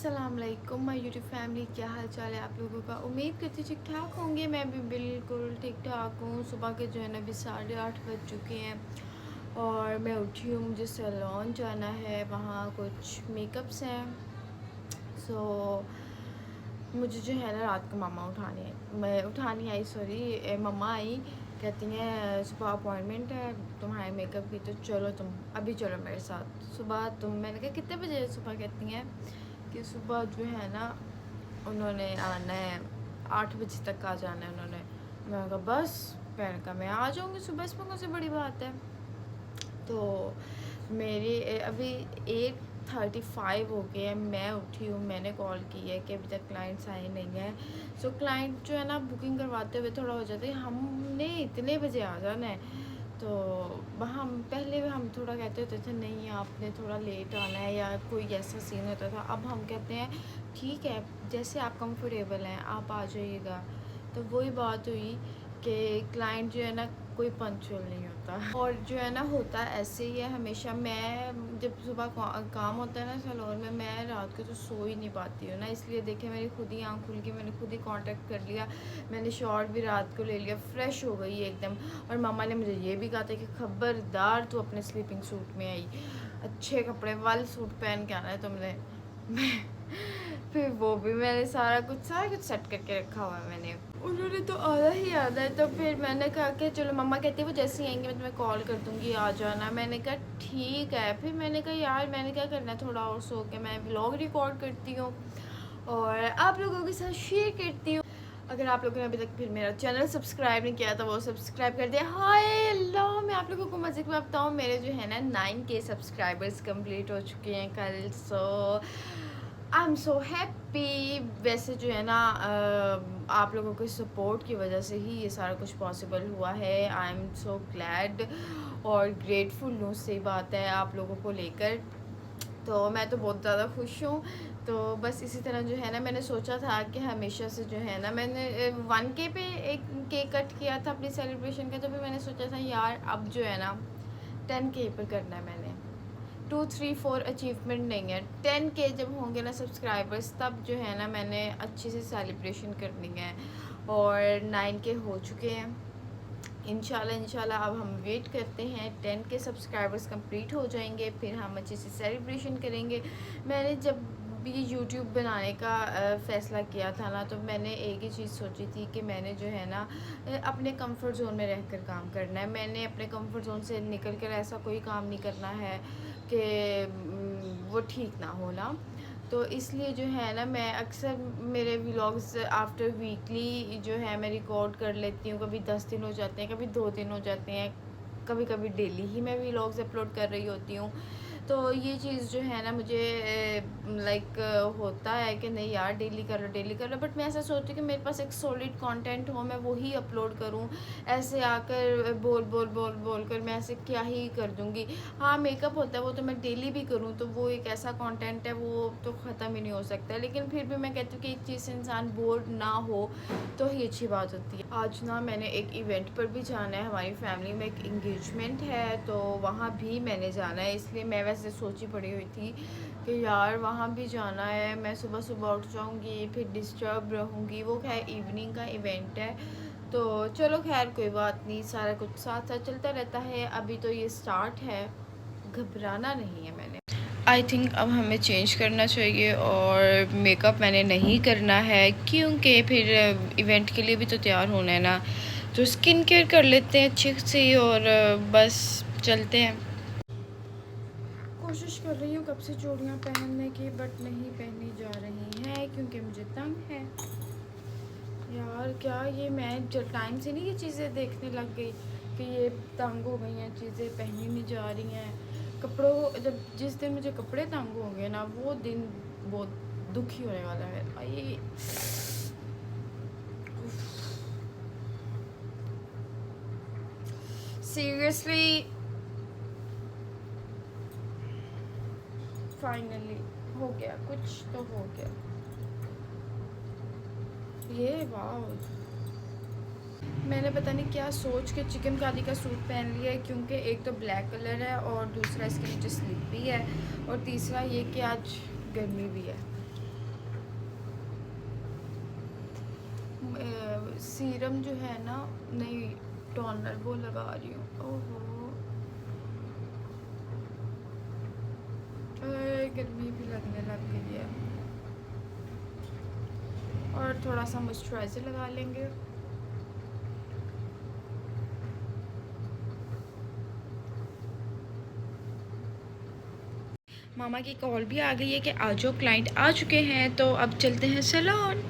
अस्सलाम वालेकुम my YouTube family, क्या हाल चाल है आप लोगों का। उम्मीद करती ठीक ठाक होंगे। मैं भी बिल्कुल ठीक ठाक हूँ। सुबह के जो है ना अभी 8:30 बज चुके हैं और मैं उठी हूँ। मुझे सैलून जाना है, वहाँ कुछ मेकअप्स हैं। सो मुझे जो है ना रात को मामा उठाने आई, सॉरी मम्मा आई। कहती हैं सुबह अपॉइंटमेंट है तुम्हारे मेकअप की, तो चलो तुम अभी चलो मेरे साथ सुबह। मैंने कहा कितने बजे सुबह। कहती हैं कि सुबह जो है ना उन्होंने आना है 8 बजे तक आ जाना है उन्होंने। मैंने कहा बस, मैंने कहा मैं आ जाऊँगी सुबह, इसमें कौन सी बड़ी बात है। तो मेरी अभी 8:35 हो गए हैं, मैं उठी हूँ। मैंने कॉल की है कि अभी तक क्लाइंट्स आए नहीं हैं। सो क्लाइंट जो है ना बुकिंग करवाते हुए थोड़ा हो जाता है, हमने इतने बजे आ जाना है। तो हम पहले हम थोड़ा कहते होते थे नहीं आपने थोड़ा लेट आना है, या कोई ऐसा सीन होता था। अब हम कहते हैं ठीक है, जैसे आप कंफर्टेबल हैं आप आ जाइएगा। तो वही बात हुई कि क्लाइंट जो है ना कोई पंक्चुअल नहीं होता, और जो है ना होता ऐसे ही है हमेशा। मैं जब सुबह काम होता है ना सैलून में, मैं रात को तो सो ही नहीं पाती हूँ ना, इसलिए देखे मेरी खुद ही आँख खुल गई, मैंने खुद ही कांटेक्ट कर लिया। मैंने शॉर्ट भी रात को ले लिया, फ्रेश हो गई एकदम। और मामा ने मुझे ये भी कहा था कि खबरदार तू अपने स्लीपिंग सूट में आई, अच्छे कपड़े वाले सूट पहन के आना है तुमने। फिर वो भी मैंने सारा कुछ सेट करके रखा हुआ है मैंने। उन्होंने तो आधा ही आधा है। तो फिर मैंने कहा कि चलो मम्मा कहती है वो जैसे ही आएंगे मैं तुम्हें कॉल कर दूँगी, आ जाना। मैंने कहा ठीक है। फिर मैंने कहा यार मैंने क्या करना है, थोड़ा और सो के मैं व्लॉग रिकॉर्ड करती हूँ और आप लोगों के साथ शेयर करती हूँ। अगर आप लोगों ने अभी तक फिर मेरा चैनल सब्सक्राइब नहीं किया तो वो सब्सक्राइब कर दिया। हाय अल्लाह, मैं आप लोगों को मज़े में बताऊँ, मेरे जो है ना 9K सब्सक्राइबर्स कंप्लीट हो चुके हैं कल। सो आई एम सो हैप्पी। वैसे जो है ना आप लोगों के सपोर्ट की वजह से ही ये सारा कुछ पॉसिबल हुआ है। आई एम सो ग्लैड और ग्रेटफुल हूँ, सही बात है, आप लोगों को लेकर। तो मैं तो बहुत ज़्यादा खुश हूँ। तो बस इसी तरह जो है ना मैंने सोचा था कि हमेशा से जो है ना मैंने 1K पे एक केक कट किया था अपनी सेलिब्रेशन का। तो फिर मैंने सोचा था यार अब जो है ना 10K पर करना है मैंने। 2, 3, 4 अचीवमेंट नहीं है, 10K जब होंगे ना सब्सक्राइबर्स तब जो है ना मैंने अच्छे से सेलिब्रेशन करनी है। और 9K हो चुके हैं इंशाल्लाह। अब हम वेट करते हैं 10K सब्सक्राइबर्स कंप्लीट हो जाएंगे, फिर हम अच्छे से सेलिब्रेशन करेंगे। मैंने जब भी यूट्यूब बनाने का फ़ैसला किया था ना, तो मैंने एक ही चीज़ सोची थी कि मैंने जो है ना अपने कंफर्ट ज़ोन में रहकर काम करना है। मैंने अपने कंफर्ट ज़ोन से निकल कर ऐसा कोई काम नहीं करना है कि वो ठीक ना हो ना। तो इसलिए जो है ना मैं अक्सर मेरे व्लॉग्स आफ्टर वीकली जो है मैं रिकॉर्ड कर लेती हूँ। कभी 10 दिन हो जाते हैं, कभी 2 दिन हो जाते हैं, कभी कभी डेली ही मैं व्लॉग्स अपलोड कर रही होती हूँ। तो ये चीज़ जो है ना मुझे लाइक होता है कि नहीं यार डेली कर लो डेली कर लो, बट मैं ऐसा सोचती हूँ कि मेरे पास एक सॉलिड कंटेंट हो, मैं वही अपलोड करूँ। ऐसे आकर बोल बोल बोल बोल कर मैं ऐसे क्या ही कर दूँगी। हाँ मेकअप होता है वो तो मैं डेली भी करूँ तो वो एक ऐसा कंटेंट है, वो तो ख़त्म ही नहीं हो सकता। लेकिन फिर भी मैं कहती हूँ कि एक चीज़ से इंसान बोर ना हो तो ही अच्छी बात होती है। आज ना मैंने एक इवेंट पर भी जाना है, हमारी फैमिली में एक इंगेजमेंट है तो वहाँ भी मैंने जाना है। इसलिए मैं वैसे सोची पड़ी हुई थी कि यार वहाँ भी जाना है। मैं सुबह सुबह उठ जाऊँगी फिर डिस्टर्ब रहूँगी। वो खैर इवनिंग का इवेंट है तो चलो खैर कोई बात नहीं, सारा कुछ साथ साथ चलता रहता है। अभी तो ये स्टार्ट है, घबराना नहीं है मैंने। आई थिंक अब हमें चेंज करना चाहिए और मेकअप मैंने नहीं करना है क्योंकि फिर इवेंट के लिए भी तो तैयार होना है ना। तो स्किन केयर कर लेते हैं अच्छे से और बस चलते हैं। कोशिश कर रही हूँ कब से चूड़ियाँ पहनने की, बट नहीं पहनी जा रही हैं क्योंकि मुझे तंग है। यार क्या ये मैं जो टाइम से नहीं ये चीज़ें देखने लग गई कि ये तंग हो गई हैं चीज़ें, पहनी नहीं जा रही हैं। कपड़ों जब जिस दिन मुझे कपड़े तंग होंगे ना वो दिन बहुत दुखी होने वाला है। ये सीरियसली फाइनली हो गया, कुछ तो हो गया। ये वाह, मैंने पता नहीं क्या सोच के चिकनकारी का सूट पहन लिया है क्योंकि एक तो ब्लैक कलर है और दूसरा इसके नीचे स्लिप भी है और तीसरा ये कि आज गर्मी भी है। सीरम जो है ना, नहीं टोनर, वो लगा रही हूँ। ओहो गर्मी भी लगने लग गई है। और थोड़ा सा मॉइस्चराइज़र लगा लेंगे। मामा की कॉल भी आ गई है कि आज जो क्लाइंट आ चुके हैं, तो अब चलते हैं सैलून।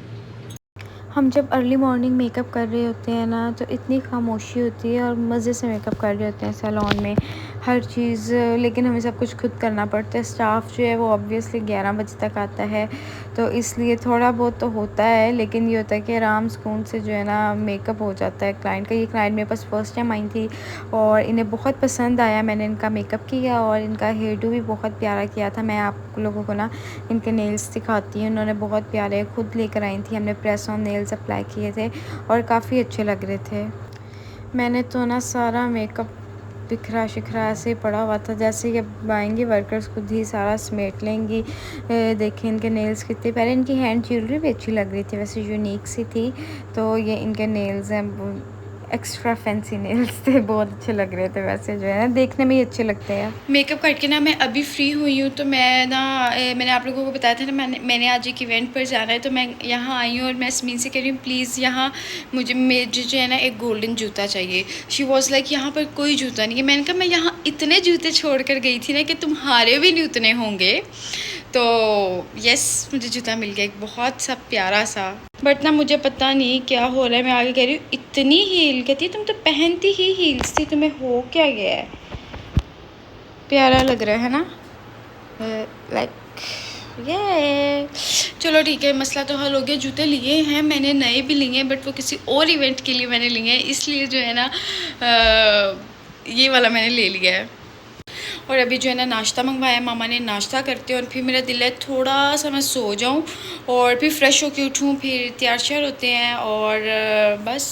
हम जब अर्ली मॉर्निंग मेकअप कर रहे होते हैं ना, तो इतनी खामोशी होती है और मज़े से मेकअप कर रहे होते हैं सैलून में हर चीज़, लेकिन हमें सब कुछ खुद करना पड़ता है। स्टाफ जो है वो ऑब्वियसली 11 बजे तक आता है, तो इसलिए थोड़ा बहुत तो होता है, लेकिन ये होता है कि आराम सुकून से जो है ना मेकअप हो जाता है क्लाइंट का। ये क्लाइंट मेरे पास फ़र्स्ट टाइम आई थी और इन्हें बहुत पसंद आया। मैंने इनका मेकअप किया और इनका हेयर डू भी बहुत प्यारा किया था। मैं आप लोगों को ना इनके नेल्स दिखाती हूँ। उन्होंने बहुत प्यारे खुद लेकर आई थी। हमने प्रेस ऑन नेल्स अप्लाई किए थे और काफ़ी अच्छे लग रहे थे। मैंने तो ना सारा मेकअप बिखरा शिखरा ऐसे ही पड़ा हुआ था, जैसे कि अब आएंगी वर्कर्स खुद ही सारा समेट लेंगी। देखें इनके नेल्स कितने प्यारे, इनकी हैंड ज्वेलरी भी अच्छी लग रही थी, वैसे यूनिक सी थी। तो ये इनके नेल्स हैं, एक्स्ट्रा फैंसी नेल्स थे, बहुत अच्छे लग रहे थे। वैसे जो है ना देखने में ही अच्छे लगते हैं। मेकअप करके ना मैं अभी फ्री हुई हूँ, तो मैं ना मैंने आप लोगों को बताया था ना मैंने आज एक इवेंट पर जाना है, तो मैं यहाँ आई हूँ और मैं स्मीन से कह रही हूँ प्लीज़ यहाँ मुझे जो है ना एक गोल्डन जूता चाहिए। शी वॉज लाइक यहाँ पर कोई जूता नहीं है। मैंने कहा मैं यहाँ इतने जूते छोड़ कर गई थी ना कि तुम्हारे भी नहीं उतने होंगे। तो यस, मुझे जूता मिल गया एक बहुत सा प्यारा सा, बट ना मुझे पता नहीं क्या हो रहा है। मैं आगे कह रही हूँ इतनी हील, कहती है तुम तो पहनती ही हील्स थी, तुम्हें हो क्या गया है। प्यारा लग रहा है ना, लाइक ये। चलो ठीक है, मसला तो हल हो गया। जूते लिए हैं मैंने, नए भी लिए हैं, बट वो किसी और इवेंट के लिए मैंने लिए हैं, इसलिए जो है ना ये वाला मैंने ले लिया है। और अभी जो है ना नाश्ता मंगवाया मामा ने, नाश्ता करते हैं और फिर मेरा दिल है थोड़ा सा मैं सो जाऊं और फिर फ्रेश होके उठूं, फिर तैयार श्यार होते हैं और बस।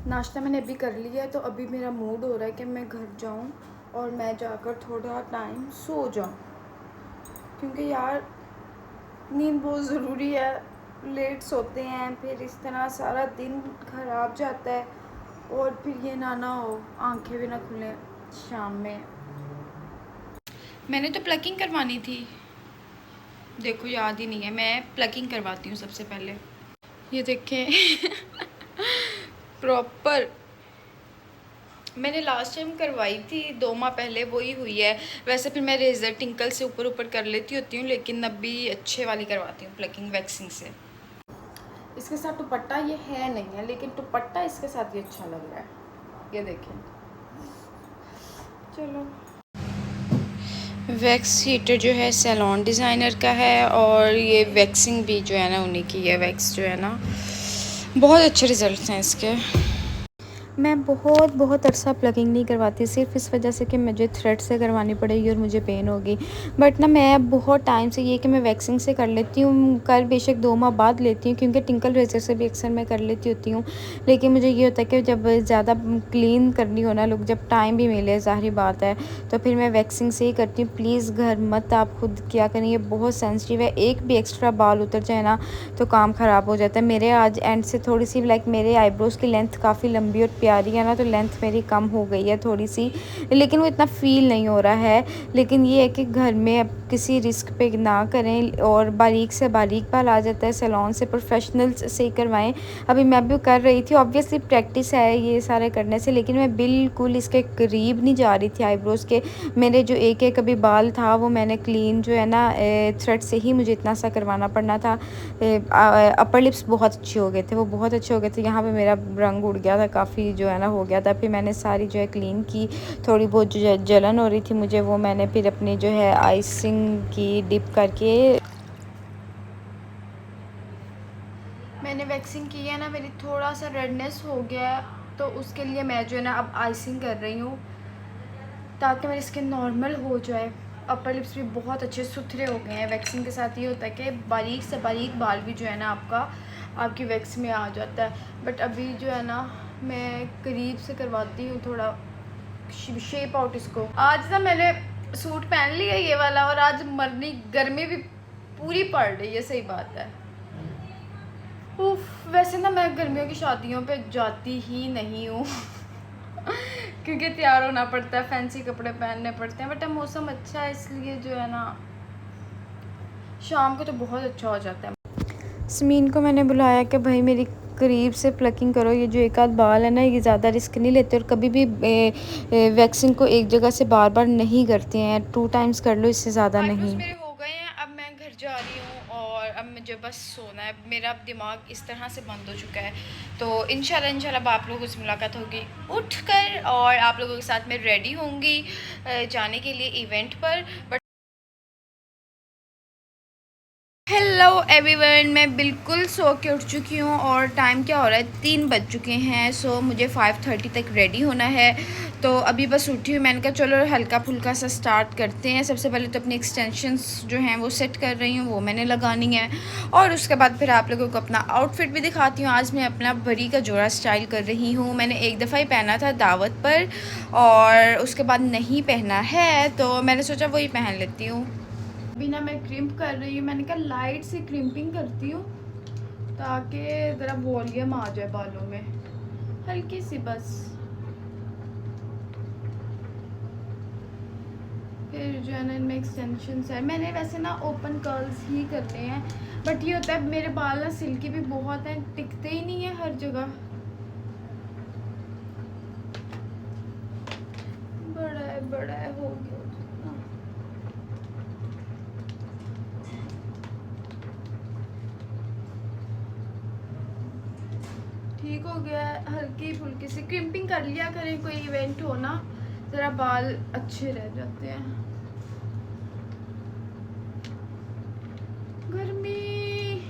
नाश्ता मैंने अभी कर लिया है, तो अभी मेरा मूड हो रहा है कि मैं घर जाऊं और मैं जाकर थोड़ा टाइम सो जाऊं, क्योंकि यार नींद बहुत ज़रूरी है। लेट सोते हैं फिर इस तरह सारा दिन ख़राब जाता है, और फिर ये ना हो आंखें भी ना खुलें शाम में। मैंने तो प्लकिंग करवानी थी, देखो याद ही नहीं है। मैं प्लकिंग करवाती हूँ सबसे पहले, ये देखें प्रॉपर मैंने लास्ट टाइम करवाई थी 2 माह पहले, वही हुई है। वैसे फिर मैं रेजर टिंकल से ऊपर ऊपर कर लेती होती हूँ, लेकिन अभी अच्छे वाली करवाती हूँ प्लकिंग वैक्सिंग से। इसके साथ दुपट्टा ये है नहीं है, लेकिन दुपट्टा इसके साथ भी अच्छा लग रहा है, ये देखें। चलो, वैक्स हीटर जो है सैलून डिज़ाइनर का है, और ये वैक्सिंग भी जो है ना उन्हीं की है। वैक्स जो है ना बहुत अच्छे रिज़ल्ट हैं इसके। मैं बहुत अरसा प्लगिंग नहीं करवाती, सिर्फ इस वजह से कि मुझे थ्रेड से करवानी पड़ेगी और मुझे पेन होगी। बट ना मैं बहुत टाइम से ये कि मैं वैक्सिंग से कर लेती हूँ, कर बेशक 2 माह बाद लेती हूँ, क्योंकि टिंकल रेजर से भी अक्सर मैं कर लेती होती हूँ। लेकिन मुझे ये होता है कि जब ज़्यादा क्लीन करनी हो ना, लोग जब टाइम भी मिले, ज़ाहिर बात है, तो फिर मैं वैक्सिंग से ही करती हूँ। प्लीज़ घर मत आप खुद किया करें, ये बहुत सेंसिटिव है। एक भी एक्स्ट्रा बाल उतर जाए ना तो काम ख़राब हो जाता है। मेरे आज एंड से थोड़ी सी लाइक मेरे आईब्रोज़ की लेंथ काफ़ी लंबी और प्यारी है ना, तो लेंथ मेरी कम हो गई है थोड़ी सी, लेकिन वो इतना फ़ील नहीं हो रहा है। लेकिन ये है कि घर में अब किसी रिस्क पे ना करें, और बारीक से बारीक बाल आ जाता है, सैलून से प्रोफेशनल्स से ही करवाएं। अभी मैं भी कर रही थी, ऑब्वियसली प्रैक्टिस है ये सारे करने से, लेकिन मैं बिल्कुल इसके करीब नहीं जा रही थी आईब्रोज़ के। मेरे जो एक एक अभी बाल था वो मैंने क्लीन जो है ना थ्रेड से ही मुझे इतना सा करवाना पड़ना था। अपर लिप्स बहुत अच्छे हो गए थे, वो बहुत अच्छे हो गए थे। यहाँ पे मेरा रंग उड़ गया था काफ़ी, जो है ना हो गया था। फिर मैंने सारी जो है क्लीन की, थोड़ी बहुत जो जलन हो रही थी मुझे, वो मैंने फिर अपनी जो है आइसिंग की डिप करके मैंने वैक्सिंग की है ना, मेरी थोड़ा सा रेडनेस हो गया है, तो उसके लिए मैं जो है ना अब आइसिंग कर रही हूँ, ताकि मेरी स्किन नॉर्मल हो जाए। अपर लिप्स भी बहुत अच्छे सुथरे हो गए हैं। वैक्सिंग के साथ ये होता है कि बारीक से बारीक बाल भी जो है ना आपकी वैक्स में आ जाता है। बट अभी जो है ना मैं करीब से करवाती हूँ, थोड़ा शेप आउट इसको। आज ना मैंने सूट पहन लिया ये वाला, और आज मरनी गर्मी भी पूरी पड़ रही है, सही बात है। उफ, वैसे ना मैं गर्मियों की शादियों पे जाती ही नहीं हूँ क्योंकि तैयार होना पड़ता है, फैंसी कपड़े पहनने पड़ते हैं, बट अब मौसम अच्छा है इसलिए जो है ना शाम को तो बहुत अच्छा हो जाता है। समीन को मैंने बुलाया कि भाई मेरी करीब से प्लकिंग करो, ये जो एक आध बाल है ना ये ज़्यादा रिस्क नहीं लेते, और कभी भी वैक्सिंग को एक जगह से बार बार नहीं करते हैं, 2 टाइम्स कर लो, इससे ज़्यादा नहीं। मेरे हो गए हैं, अब मैं घर जा रही हूँ और अब मुझे बस सोना है। मेरा अब दिमाग इस तरह से बंद हो चुका है, तो इंशाल्लाह अब आप लोगों से मुलाकात होगी उठकर, और आप लोगों के साथ मैं रेडी होंगी जाने के लिए इवेंट पर। बट हेलो एवरीवन, मैं बिल्कुल सो के उठ चुकी हूँ और टाइम क्या हो रहा है, 3 बज चुके हैं। सो मुझे 5:30 तक रेडी होना है, तो अभी बस उठी हूँ। मैंने कहा चलो हल्का फुल्का सा स्टार्ट करते हैं। सबसे पहले तो अपनी एक्सटेंशंस जो हैं वो सेट कर रही हूँ, वो मैंने लगानी है, और उसके बाद फिर आप लोगों को अपना आउटफिट भी दिखाती हूँ। आज मैं अपना बरी का जोड़ा स्टाइल कर रही हूँ। मैंने एक दफ़ा ही पहना था दावत पर, और उसके बाद नहीं पहना है, तो मैंने सोचा वही पहन लेती हूँ। अभी ना मैं क्रिम्प कर रही हूँ, मैंने कहा लाइट से क्रिम्पिंग करती हूँ ताकि ज़रा वॉल्यूम आ जाए बालों में, हल्की सी बस। फिर जो है ना इनमें एक्सटेंशंस है। मैंने वैसे ना ओपन कर्ल्स ही करने हैं, बट ये होता है मेरे बाल ना सिल्की भी बहुत हैं, टिकते ही नहीं है हर जगह। बड़ा है हो गया। ठीक हो गया, हल्की फुल्की सी क्रिम्पिंग कर लिया करें, कोई इवेंट हो ना, ज़रा बाल अच्छे रह जाते हैं। गर्मी,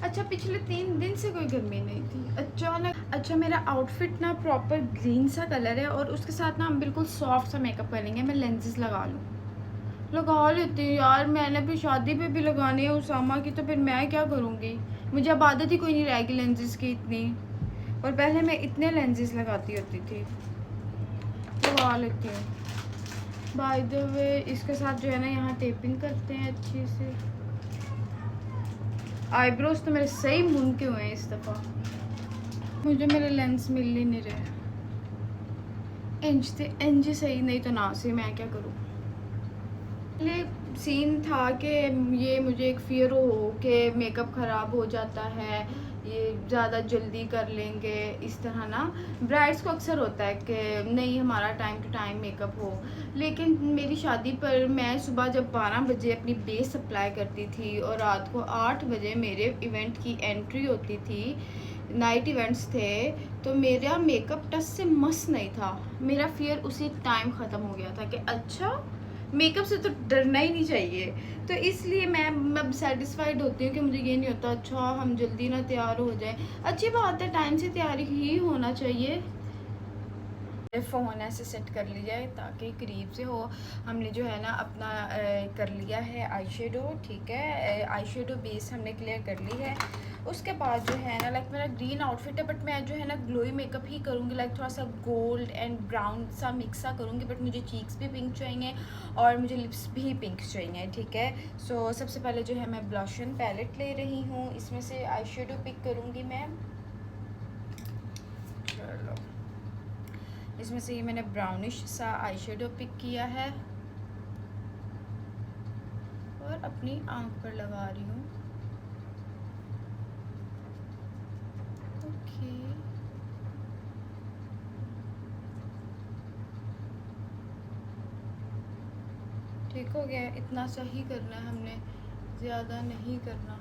अच्छा पिछले 3 दिन से कोई गर्मी नहीं थी अचानक। अच्छा मेरा आउटफिट ना प्रॉपर ग्रीन सा कलर है, और उसके साथ ना हम बिल्कुल सॉफ्ट सा मेकअप करेंगे। मैं लेंसेज लगा लेती हूँ यार, मैंने भी शादी पे भी लगाने हैं उसामा की, तो फिर मैं क्या करूँगी, मुझे अब आदत ही कोई नहीं रहेगी लेंसेज की इतनी, और पहले मैं इतने लेंसेज लगाती होती थी। लगा लेती हूँ। बाय द वे इसके साथ जो है ना यहाँ टेपिंग करते हैं अच्छी से। आईब्रोज तो मेरे सही मुनके हुए हैं इस दफ़ा, मुझे मेरे लेंस मिल ही नहीं रहे। इंच सही, नहीं तो ना सही, मैं क्या करूँ। पहले सीन था कि ये मुझे एक फियर हो कि मेकअप ख़राब हो जाता है, ये ज़्यादा जल्दी कर लेंगे, इस तरह ना ब्राइड्स को अक्सर होता है कि नहीं हमारा टाइम टू टाइम मेकअप हो। लेकिन मेरी शादी पर मैं सुबह जब 12 बजे अपनी बेस अप्लाई करती थी और रात को 8 बजे मेरे इवेंट की एंट्री होती थी, नाइट इवेंट्स थे, तो मेरा मेकअप टच से मस नहीं था। मेरा फियर उसी टाइम ख़त्म हो गया था कि अच्छा मेकअप से तो डरना ही नहीं चाहिए। तो इसलिए मैं अब सेटिस्फाइड होती हूँ कि मुझे ये नहीं होता अच्छा हम जल्दी ना तैयार हो जाए। अच्छी बात है, टाइम से तैयार ही होना चाहिए। फ़ोन ऐसे सेट कर लिया है ताकि करीब से हो। हमने जो है ना अपना कर लिया है आई शेडो, ठीक है, आई शेडो बेस हमने क्लियर कर ली है। उसके बाद जो है ना लाइक मेरा ग्रीन आउटफिट है, बट मैं जो है ना ग्लोई मेकअप ही करूँगी, लाइक थोड़ा सा गोल्ड एंड ब्राउन सा मिक्स सा करूँगी, बट मुझे चीक्स भी पिंक चाहिए और मुझे लिप्स भी पिंक चाहिए, ठीक है। सो सबसे पहले जो है मैं ब्लशन पैलेट ले रही हूँ, इसमें से आई शेडो पिक करूँगी मैं। चलो इसमें से ये मैंने ब्राउनिश सा आई शेडो पिक किया है और अपनी आंख पर लगा रही हूँ। ओके ठीक हो गया, इतना सा ही करना है हमने, ज़्यादा नहीं करना।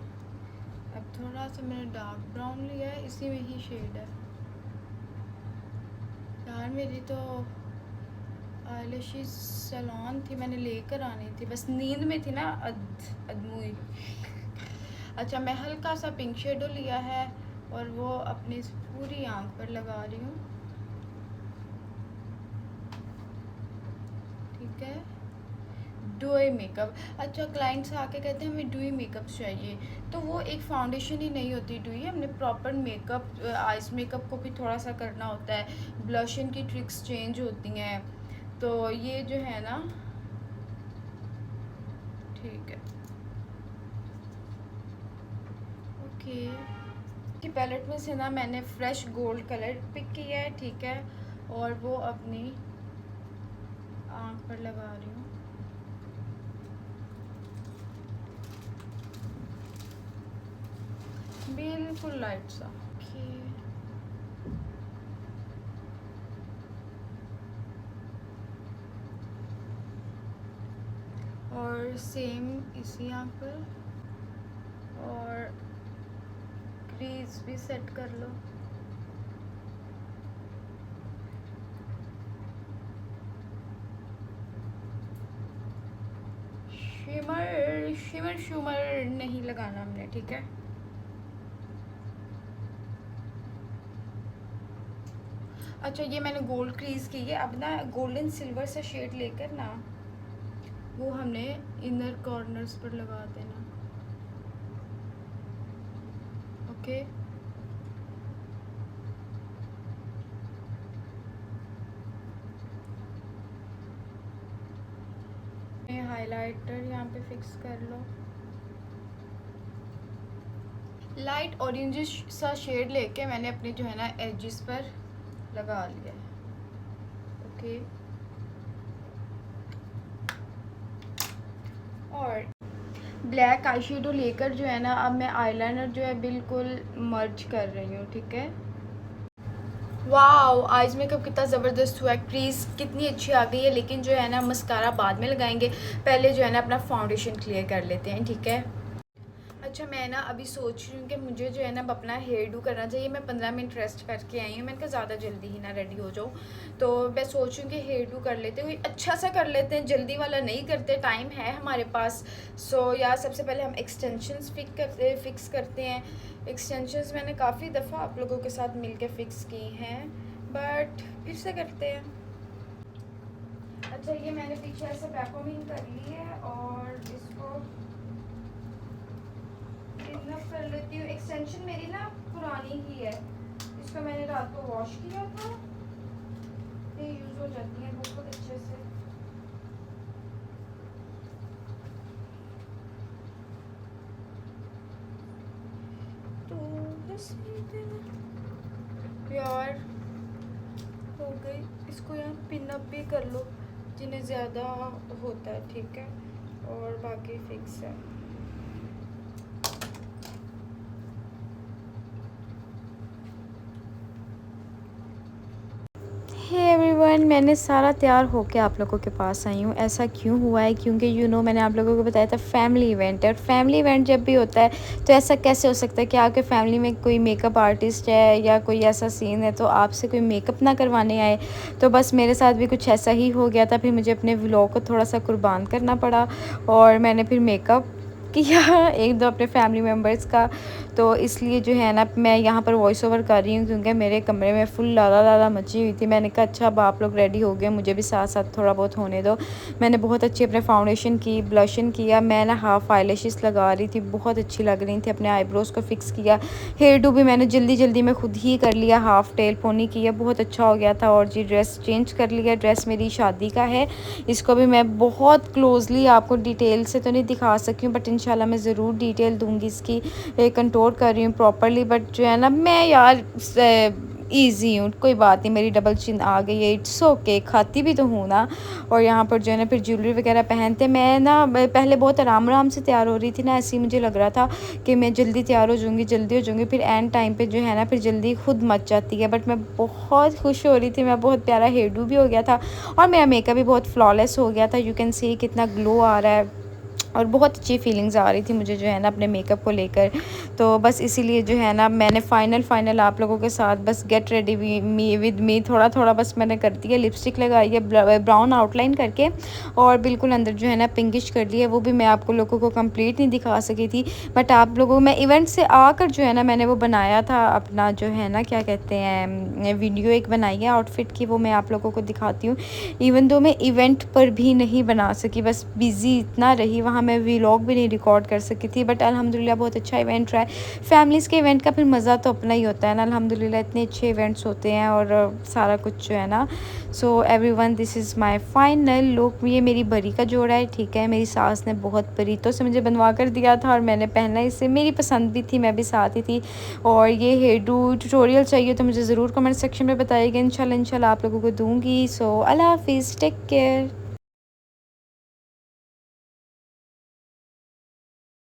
अब थोड़ा सा मैंने डार्क ब्राउन लिया है, इसी में ही शेड है यार। मेरी तो आईलैशेस सैलून थी, मैंने लेकर आनी थी, बस नींद में थी ना अदमुई। अच्छा मैं हल्का सा पिंक शेडो लिया है और वो अपनी पूरी आंख पर लगा रही हूँ, ठीक है। डुई मेकअप, अच्छा क्लाइंट्स आके कहते हैं हमें डुई मेकअप चाहिए, तो वो एक फाउंडेशन ही नहीं होती डुई, हमने प्रॉपर मेकअप आइज मेकअप को भी थोड़ा सा करना होता है, ब्लशन की ट्रिक्स चेंज होती हैं। तो ये जो है ना ठीक है, ओके। की पैलेट में से ना मैंने फ्रेश गोल्ड कलर पिक किया है, ठीक है, और वो अपनी आँख पर लगा रही हूँ। बिल्कुल लाइट सा, ओके। और सेम इसी आँख पर, और क्रीज भी सेट कर लो। शिमर शिमर शिमर नहीं लगाना हमने, ठीक है। अच्छा, ये मैंने गोल्ड क्रीज की है। अब ना गोल्डन सिल्वर से शेड लेकर ना वो हमने इनर कॉर्नर्स पर लगा देना, ओके। हाइलाइटर यहाँ पे फिक्स कर लो। लाइट ऑरेंजिश सा शेड लेके मैंने अपने जो है ना एजेस पर लगा लिया है, ओके। और ब्लैक आई शेडो लेकर जो है ना अब मैं आईलाइनर जो है बिल्कुल मर्ज कर रही हूँ, ठीक है। वाओ, आइज़ मेकअप कितना ज़बरदस्त हुआ है, क्रीज कितनी अच्छी आ गई है। लेकिन जो है ना मस्कारा बाद में लगाएंगे, पहले जो है ना अपना फाउंडेशन क्लियर कर लेते हैं, ठीक है। अच्छा, मैं ना अभी सोच रही हूँ कि मुझे जो है ना अपना हेयर डू करना चाहिए। मैं 15 मिनट रेस्ट करके आई हूँ, मैंने कहा ज़्यादा जल्दी ही ना रेडी हो जाऊँ, तो मैं सोच रही हूँ कि हेयर डू कर लेते हैं, अच्छा सा कर लेते हैं, जल्दी वाला नहीं करते, टाइम है हमारे पास। सो यार सबसे पहले हम एक्सटेंशंस फिक्स करते हैं। एक्सटेंशंस मैंने काफ़ी दफ़ा आप लोगों के साथ मिल के फ़िक्स की हैं, बट फिर से करते हैं। अच्छा, ये मैंने पीछे ऐसे बैकोमिंग कर ली है और इसको इनफ कर लेती हूँ। एक्सटेंशन मेरी ना पुरानी ही है, इसको मैंने रात को वॉश किया था, ये यूज़ हो जाती है बहुत अच्छे से। तो बस यार हो गई, इसको यहाँ पिन अप भी कर लो जिन्हें ज़्यादा होता है, ठीक है, और बाकी फिक्स है। हे एवरीवन, मैंने सारा तैयार होके आप लोगों के पास आई हूँ। ऐसा क्यों हुआ है, क्योंकि मैंने आप लोगों को बताया था फैमिली इवेंट है, और फैमिली इवेंट जब भी होता है तो ऐसा कैसे हो सकता है कि आपके फैमिली में कोई मेकअप आर्टिस्ट है या कोई ऐसा सीन है तो आपसे कोई मेकअप ना करवाने आए। तो बस मेरे साथ भी कुछ ऐसा ही हो गया था, फिर मुझे अपने व्लॉग को थोड़ा सा कुर्बान करना पड़ा और मैंने फिर मेकअप किया एक दो अपने फैमिली मेम्बर्स का। तो इसलिए जो है ना मैं यहाँ पर वॉइस ओवर कर रही हूँ, क्योंकि मेरे कमरे में फुल लाला लाला मची हुई थी। मैंने कहा अच्छा अब आप लोग रेडी हो गए, मुझे भी साथ साथ थोड़ा बहुत होने दो। मैंने बहुत अच्छी अपने फाउंडेशन की, ब्लशन किया, मैं ना हाफ़ आईलैशेस लगा रही थी, बहुत अच्छी लग रही थी। अपने आईब्रोज़ को फिक्स किया, हेयर डू भी मैंने जल्दी जल्दी में खुद ही कर लिया, हाफ़ टेल पोनी किया, बहुत अच्छा हो गया था। और जी ड्रेस चेंज कर लिया, ड्रेस मेरी शादी का है, इसको भी मैं बहुत क्लोजली आपको डिटेल से तो नहीं दिखा सकी हूँ, बट इंशाल्लाह मैं ज़रूर डिटेल दूँगी इसकी। कंटोर कर रही हूँ प्रॉपरली, बट जो है ना मैं यार ईजी हूँ, कोई बात नहीं, मेरी डबल चिन आ गई है, इट्स ओके, खाती भी तो हूँ ना। और यहाँ पर जो है ना फिर ज्वेलरी वगैरह पहनते, मैं ना पहले बहुत आराम आराम से तैयार हो रही थी ना, ऐसे ही मुझे लग रहा था कि मैं जल्दी तैयार हो जाऊँगी, जल्दी हो जाऊँगी, फिर एंड टाइम पे जो है ना फिर जल्दी खुद मच जाती है। बट मैं बहुत खुश हो रही थी, मैं बहुत प्यारा हेयर डू भी हो गया था और मेरा मेकअप भी बहुत फ्लॉलेस हो गया था। यू कैन सी कितना ग्लो आ रहा है और बहुत अच्छी फीलिंग्स आ रही थी मुझे जो है ना अपने मेकअप को लेकर। तो बस इसीलिए जो है ना मैंने फ़ाइनल आप लोगों के साथ बस गेट रेडी विद मी थोड़ा थोड़ा बस मैंने कर दिया। लिपस्टिक लगाई है ब्राउन आउटलाइन करके और बिल्कुल अंदर जो है ना पिंकिश कर लिया, वो भी मैं आपको लोगों को कंप्लीट नहीं दिखा सकी थी, बट आप लोगों मैं इवेंट से आकर जो है ना मैंने वो बनाया था अपना जो है ना क्या कहते हैं वीडियो एक बनाई है आउटफिट की, वो मैं आप लोगों को दिखाती हूँ। इवन दो मैं इवेंट पर भी नहीं बना सकी, बस बिज़ी इतना रही वहाँ मैं व्लॉग भी नहीं रिकॉर्ड कर सकी थी, बट अल्हम्दुलिल्लाह बहुत अच्छा इवेंट रहा है। फैमिलीज़ के इवेंट का फिर मज़ा तो अपना ही होता है ना, अल्हम्दुलिल्लाह इतने अच्छे इवेंट्स होते हैं और सारा कुछ जो है ना। So everyone, this is my final look. ये मेरी बरी का जोड़ा है, ठीक है। मेरी सास ने बहुत बरीतों से मुझे बनवा कर दिया था और मैंने पहना, इससे मेरी पसंद भी थी, मैं भी साथ ही थी। और ये हेयर डू ट्यूटोरियल चाहिए तो मुझे ज़रूर कमेंट सेक्शन में बताइएगा, इंशाल्लाह आप लोगों को दूँगी। सो अल्लाह हाफ़िज़, टेक केयर।